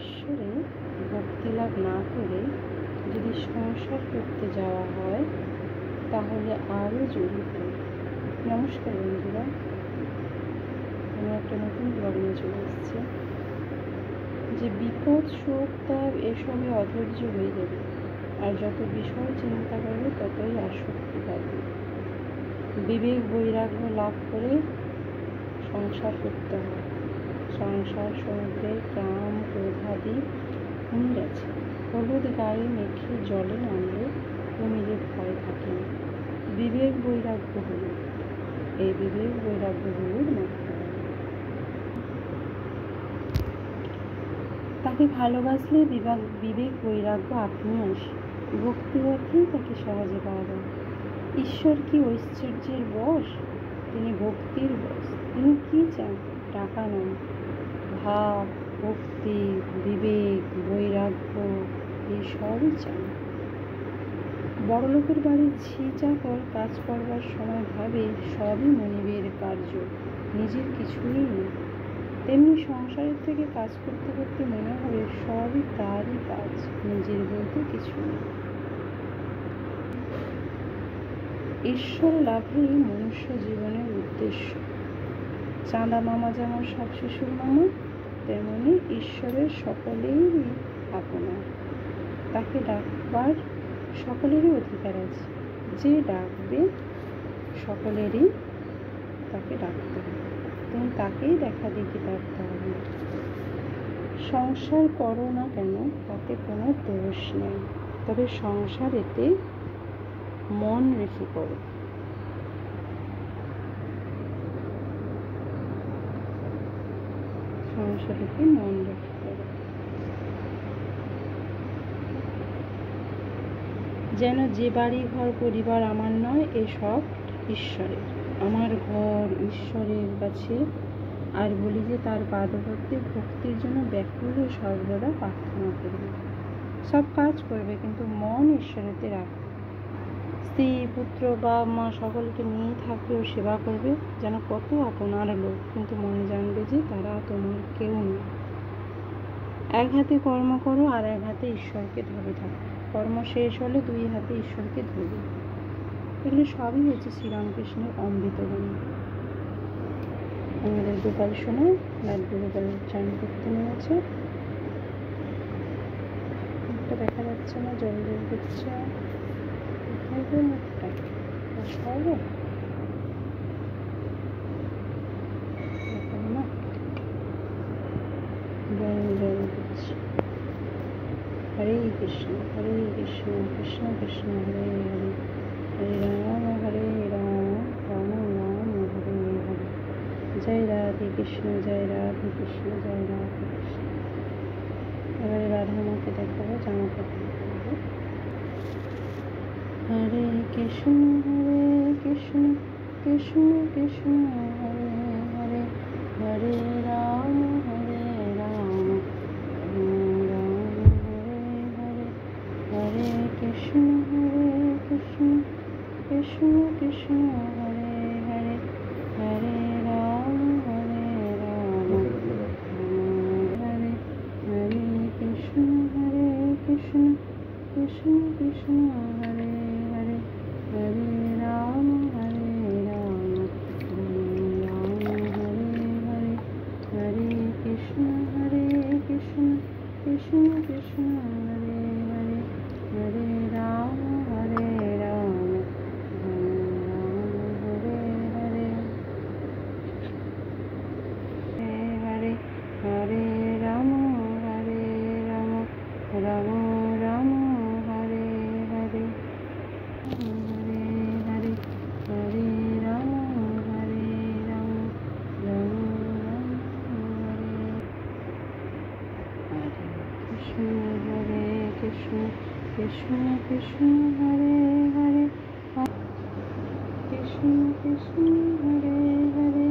ঈশ্বরে ভক্তি লাভ না করে যদি সংসার করতে যাওয়া হয় তাহলে আরও জড়িত। নমস্কার বন্ধুরা, আমি একটা নতুন ব্লগ নিয়ে চলে এসেছি। যে বিপদ, শোক, তাপ এসবে অধৈর্য হয়ে যাবে, আর যত বিষয় চিন্তা করবে ততই আসক্তি পাবে। বিবেক বৈরাগ্য লাভ করে সংসার করতে হয়। সংসার সমুদ্রে কাম ক্রোধাদি কুমির আছে। হলুদ গায়ে মেখে জলে নামলে কুমিরের ভয় থাকে না। বিবেক বৈরাগ্য হল, এই বিবেক বৈরাগ্য হলুদ মারতে হবে। তাকে ভালোবাসলে বিবেক বৈরাগ্য আপনি আসে। ভক্তিপথেই তাকে সহজে পাওয়া যায়। ঈশ্বর কি ঐশ্বর্যের বশ? তিনি ভক্তির বশ। তিনি কি চান? টাকা নয়, ভাব, ভক্তি, বিবেক, বৈরাগ্য এইসবই চান। বড়লোকের বাড়ির ঝি চাকর কাজ করবার সময় ভাবে সবই মনিবের কার্য, নিজের কিছুই নেই। তেমনি সংসারের থেকে কাজ করতে করতে মনে হবে সবই তারই কাজ, নিজের বলতে কিছু নেই। ঈশ্বর লাভই মনুষ্য জীবনের উদ্দেশ্য। চাঁদা মামা যেমন সব শিশুর মামা, তেমনি ঈশ্বরের সকলেরই আপনা। তাকে ডাকবার সকলেরই অধিকার আছে। যে ডাকবে সকলেরই তাকে ডাকতে হবে, তুমি তাকেই দেখা দেখি ডাকতে হবে। সংসার করো না কেন তাতে কোনো দোষ নেই, তবে সংসারেতে মন রেখে করো। সংসারেতে মন রেখে করো, যেন যে বাড়ি ঘর পরিবার আমার নয়, এসব ঈশ্বরের। আমার ঘর ঈশ্বরের কাছে, আর বলি যে তার পাদপদ্মে ভক্তির জন্য ব্যাকুল হয়ে সর্বদা প্রার্থনা করবে। সব কাজ করবে কিন্তু মন ঈশ্বরেতে রাখবে। স্ত্রী, পুত্র, বাপ মা সকলকে নিয়ে থাকবে ও সেবা করবে যেন কত আপনার লোক, কিন্তু মনে জানবে যে তারা তোমার কেউ নেই। এক হাতে কর্ম করো আর এক হাতে ঈশ্বরকে ধরে থাকো। কর্ম শেষ হলে দুই হাতে ঈশ্বরকে ধরবে। এগুলো সবই হচ্ছে শ্রীরামকৃষ্ণের অমৃতবাণী। আমাদের গোপাল সোনা লাড্ডু গোপাল চান করতে নেমেছে। মুখটা দেখা যাচ্ছে না, জল জল দিচ্ছে। মুখটা সবে না, জল জল দিচ্ছে। হরে কৃষ্ণ হরে কৃষ্ণ কৃষ্ণ কৃষ্ণ হরে হরে, হরে রাম হরে রাম রাম রাম হরে হরে। জয় রাধে কৃষ্ণ, জয় রাধে কৃষ্ণ, জয় রাধে কৃষ্ণ। এবারে রাধা মাকে দেখাবো, জামা কাপড় দেখাবো। হরে কৃষ্ণ কৃষ্ণ কৃষ্ণ কৃষ্ণ হরে হরে, হরে রাম রাম রাম হরে হরে, হরে কৃষ্ণ কৃষ্ণ কৃষ্ণ কৃষ্ণ হরে হরে, হরে রাম রাম হরে হরে, কৃষ্ণ কৃষ্ণ কৃষ্ণ কৃষ্ণ হরে হরে, হরে রাম রাম রাম হরে হরে, হরে কৃষ্ণ কৃষ্ণ কৃষ্ণ কৃষ্ণ হরে হরে, হরে রাম রাম হরে হরে, হরে হরে রাম রাম রাম রাম হরে হরে, হরে হরে হরে রাম রাম রাম রাম হরে হরে, কৃষ্ণ হরে কৃষ্ণ কৃষ্ণ কৃষ্ণ হরে হরে, কৃষ্ণ কৃষ্ণ হরে হরে,